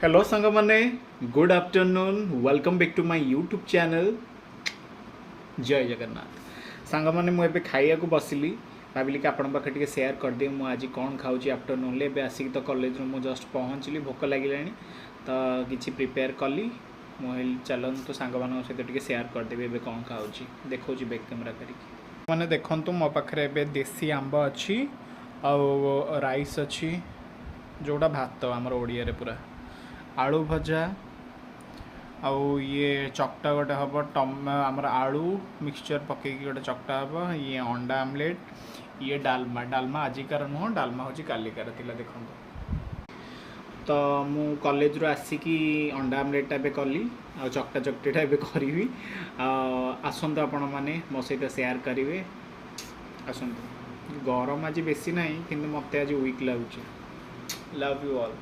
Hello सांग मैंने good afternoon welcome back to my YouTube channel जय जगन्नाथ सांग मैंने मुझे खाइया को बसिली भाविली कि आपण पाखे टे सेयार करदे मुझे आज कौन खाऊँ आफ्टरनून ले आसिक तो कॉलेज में जस्ट पहुँचली भोक लगे तो किसी प्रिपेयर कली मुझे चलत तो सांग मान सहित सेयार करदेवी एवं कौन खाऊँ देखा बैक कैमेरा करके मैंने देखु मो पाखे देसी आंब अच्छी राइस अच्छी जोड़ा भात आमर ओडिया रे पूरा आलू भजा आउ ये चकटा गोटे हम आमर आलू मिक्सचर पकईकि गोटे चकटा हम ये अंडा आमलेट ये डालमा डालमा आजिकार नुह डालमा हूँ कालिकार थिला देखो तो मु कॉलेज रू आसिकी अंडा आमलेटा ए कली आ चकटा चकटीटा ए करी आसतु आपण मैंने मो सहित सेयार करेंगे आसतु गरम आज बेसी ना कि मत आज वीक लगुच लव यू ऑल।